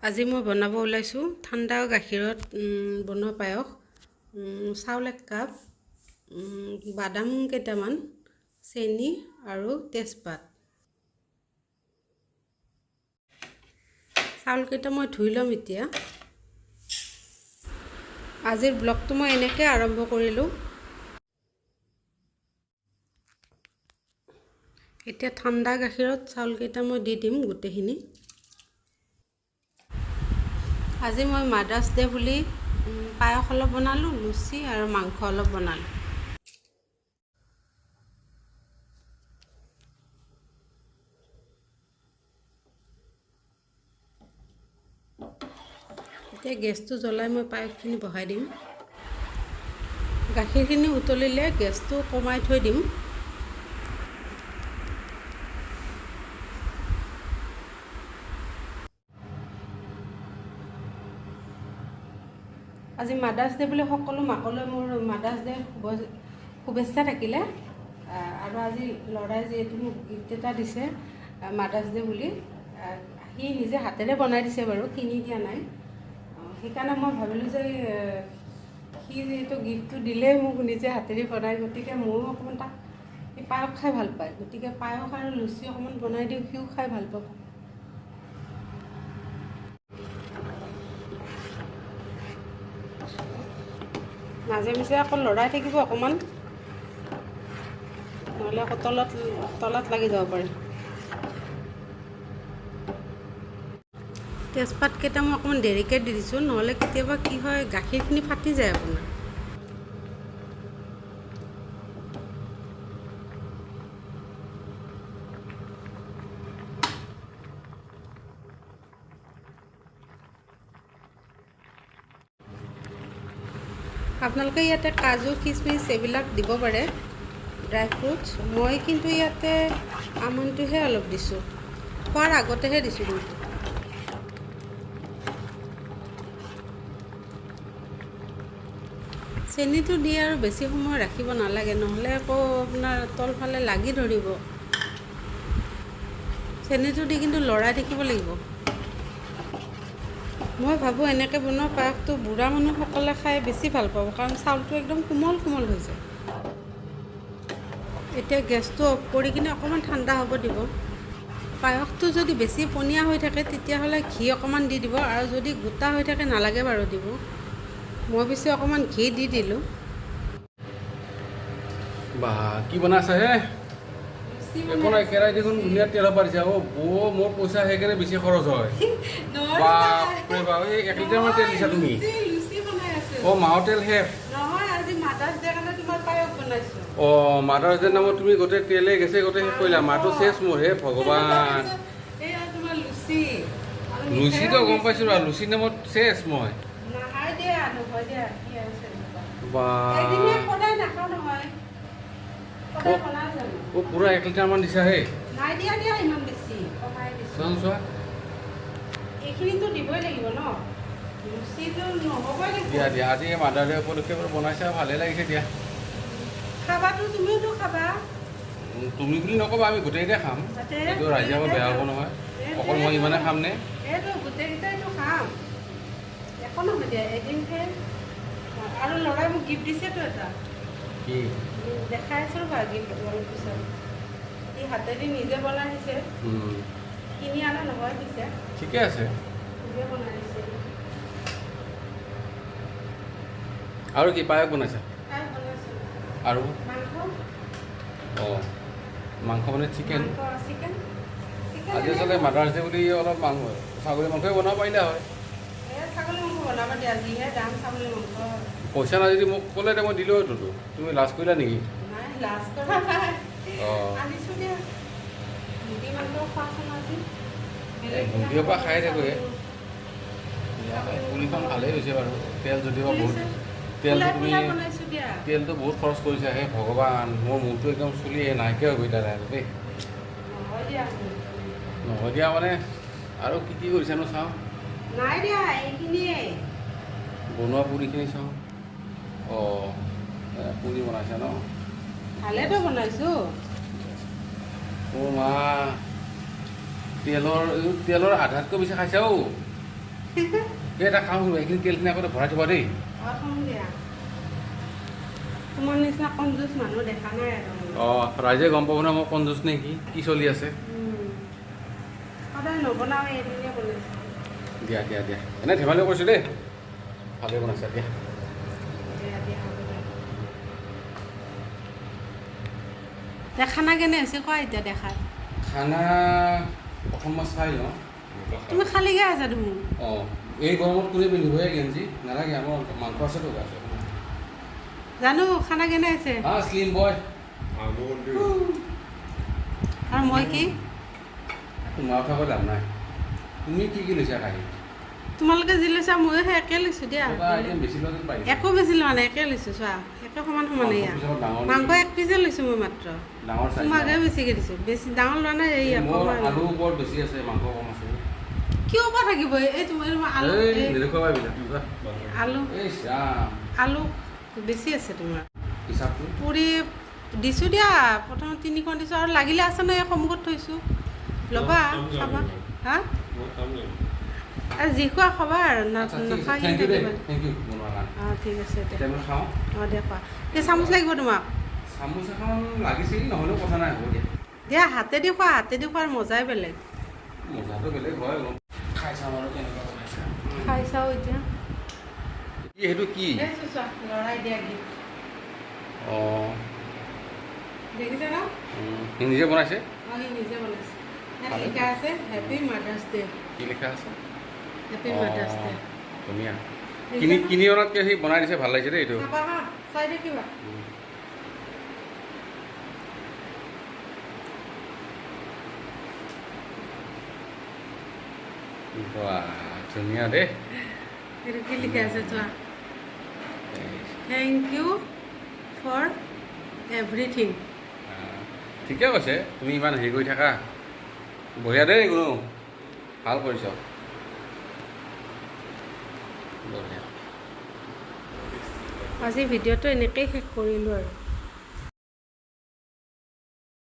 আজি মই বনাব ওলাইছোঁ ঠাণ্ডা গাখীৰত বনোৱা পায়স। চাউল 1 কাপ, বাদাম কেইটামান, চেনি আৰু তেজপাত। চাউলকেইটা মই ধুই ল'ম এতিয়া। আজিৰ ব্লগটো মই এনেকৈ আৰম্ভ কৰিলোঁ। এতিয়া ঠাণ্ডা গাখীৰত চাউলকেইটা মই দি দিম গোটেইখিনি। আজি মই মাদাৰ্ছ ডে বুলি পায়স অলপ বনালোঁ, লুচি আৰু মাংস অলপ বনালোঁ। এতিয়া গেছটো জ্বলাই মই পায়সখিনি বহাই দিম। গাখীৰখিনি উতলিলে গেছটো কমাই থৈ দিম। আজি মাদাৰ্ছ ডে বুলি সকলো মাকলৈ মোৰ মাদাৰ্ছ ডে শুভেচ্ছা থাকিলে। আৰু আজি ল'ৰাই যিহেতু মোক গিফ্ট এটা দিছে মাদাৰ্ছ ডে বুলি, সি নিজে হাতেৰে বনাই দিছে বাৰু, কিনি দিয়া নাই। সেইকাৰণে মই ভাবিলোঁ যে সি যিহেতু গিফ্টটো দিলেই মোক নিজে হাতেৰে বনাই, গতিকে ময়ো অকণমান তাক সি পায়স খাই ভাল পায়, গতিকে পায়স আৰু লুচি অকণমান বনাই দিওঁ, সিও খাই ভাল পাব। মাজে মাজে আকৌ লৰাই থাকিব অকণমান, নহ'লে আকৌ তলত লাগি যাব পাৰে। তেজপাত কেইটা মই অকণমান দেৰিকৈ দি দিছোঁ, নহ'লে কেতিয়াবা কি হয় গাখীৰখিনি ফাটি যায় আপোনাৰ। আপোনালোকে ইয়াতে কাজু কিচমিচ এইবিলাক দিব পাৰে, ড্ৰাই ফ্ৰুটছ। মই কিন্তু ইয়াতে আমণ্ডটোহে অলপ দিছোঁ, খোৱাৰ আগতেহে দিছোঁ কিন্তু। চেনিটো দি আৰু বেছি সময় ৰাখিব নালাগে, নহ'লে আকৌ আপোনাৰ তলফালে লাগি ধৰিব। চেনিটো দি কিন্তু লৰাই থাকিব লাগিব। মই ভাবোঁ এনেকৈ বনোৱা পায়সটো বুঢ়া মানুহসকলে খাই বেছি ভাল পাব, কাৰণ চাউলটো একদম কোমল কোমল হৈ যায়। এতিয়া গেছটো অফ কৰি কিনে অকণমান ঠাণ্ডা হ'ব দিব। পায়সটো যদি বেছি পনীয়া হৈ থাকে তেতিয়াহ'লে ঘি অকণমান দি দিব, আৰু যদি গোটা হৈ থাকে নালাগে বাৰু দিব। মই পিছে অকণমান ঘি দি দিলোঁ। বা কি বনাইছা হে? একো নাই, কেৰাহী দেখোন ধুনীয়া তেল পাৰিছা। মোৰ পইচা সেইকাৰণে বেছি খৰচ হয়। বাপৰে বাপ, এই 1 লিটাৰমান তেল দিছা তুমি? মাহৰ তেল শেষ? মাদাৰ্ছ ডে নামত তুমি গোটেই তেলে গেছে গোটেই শেষ কৰিলা। মাহটো চেছ মোৰ, হে ভগৱান। লুচিটো গম পাইছোঁ আৰু লুচিৰ নামত চেছ মই। পুৰা 1 লিটাৰমান দিছা হে? চোৱা দিয়া দিয়া, আজি মাদাৰ ডে উপলক্ষে বনাইছা, ভালে লাগিছে দিয়া। তুমি বুলি নক'বা, আমি গোটেইকেইটাই খাম। এইটো ৰাইজে আকৌ বেয়া হ'ব নহয়, অকল মই ইমানে খাম নে? আৰু ল'ৰাই মোক গিফ্ট দিছেতো এটা, কি দেখাই আছোঁ ৰ'বা গিফ্ট অলপ পিছত। সি হাতেদি নিজে বনাই দিছে, কিনি আনা নহয় পিছে, ঠিকে আছে। নিজে বনাই দিছে। আৰু কি পায়স বনাইছা? আৰু মাংস মানে চিকেন। আজি আচলতে মাদাৰ্ছ ডে বুলি অলপ ছাগলী মাংসই বনাব পাৰিলে হয়। পইচা নাই যদি মোক ক'লে মই দিলোঁ হয়তো। তুমি লাজ কৰিলা নেকি? মুৰ্গীৰ পৰা খাই থাকোঁ। পুলিখন ভালেই হৈছে বাৰু, তেল যদিও বহুত, তেলটো বহুত খৰচ কৰিছে। হে ভগৱান, মোৰ মূৰটো একদম চুলি নাইকিয়া হৈ গৈ তাৰে আৰু দেই। নহয় দিয়া মানে, আৰু কি কি কৰিছানো চাওঁ। বনোৱা পুৰিখিনি চাওঁ। পুৰি বনাইছা ন? ভালেতো বনাইছোঁ। মা তেলৰ আধাতকৈ বেছি খাইছা। এটা কাম কৰিব এইখিনি তেলখিনি আগতে ভৰাই থবা দেই তোমাৰ নিচিনা কনজুচ মানুহ দেখা নাই আৰু ৰাইজে গম পাব না মই কনজুচ নে কি চলি আছে সদায় নবনাওঁ এদিনে বনাইছোঁ দিয়া দিয়া দিয়া এনে ধেমালি কৰিছোঁ দেই ভালে বনাইছা দিয়া খানা কেনে হৈছে কোৱা এতিয়া দেখাত খানা প্ৰথম মই চাই লওঁ তুমি খালীকৈ আছা তুমি অঁ এই গৰমত কোনে পিন্ধিবহে গেঞ্জি নালাগে আমাৰ মাংস আছেতো গাছে জানো খানা কেনে আছে স্লিম বয় আৰু মই কি তোমাৰ কথা কৈ লাভ নাই তুমি কি লৈছা কাহি তোমালোকে যি লৈছা ময়ো সেই একে লৈছোঁ দিয়া বেছি লোৱা যেন পাইছোঁ একো বেছি লোৱা নাই একে লৈছোঁ চোৱা একে সমান সমানে ইয়াৰ মাংস 1 পিচে লৈছোঁ মই মাত্ৰ ডাঙৰ চাইজ তোমাকহে বেছিকৈ দিছোঁ বেছি ডাঙৰ লোৱা নাই এই আলু ওপৰত বেছি আছে মাংস কম আছে কিয় পৰা থাকিব এই তোমাৰ আলু আলু আলু বেছি আছে তোমাৰ পুৰি দিছোঁ দিয়া প্ৰথমে 3খন দিছোঁ আৰু লাগিলে আছে নহয় সন্মুখত থৈছোঁ ল'বা খাবা হা আৰু যি খোৱা খাবা আৰু নাখাই অঁ ঠিক আছে দে অঁ দে খোৱা এই চামুচ লাগিব তোমাক চামুচ এখন লাগিছিল নহ'লেও কথা নাই হ'ব দিয়া দিয়া হাতেদি খোৱা হাতেদি খোৱাৰ মজাই বেলেগ মজাটো বেলেগ হয় খাই চাম আৰু কেনেকুৱা বনাইছা খাই চাওঁ এতিয়া সেইটো কি লৰাই দিয়া গীত অঁ দেখিছে ন সি নিজে বনাইছে অঁ সি নিজে বনাইছে ইয়াত লিখা আছে হেপী মাদাৰ্ছ ডে কি লিখা আছে হেপী মাদাৰ্ছ ডে ধুনীয়া কিনি অনাতকৈ সি বনাই দিছে ভাল লাগিছে দেই এইটো চাবা হা চাই দেখিবা ধুনীয়া দেই এইটো কি লিখা আছে চোৱা থেংক ইউ ফৰ এভৰিথিং ঠিকে কৈছে তুমি ইমান হেৰি কৰি থাকা বঢ়িয়া দেই কোনো ভাল কৰিছ আজি ভিডিঅ'টো এনেকেই শেষ কৰিলোঁ আৰু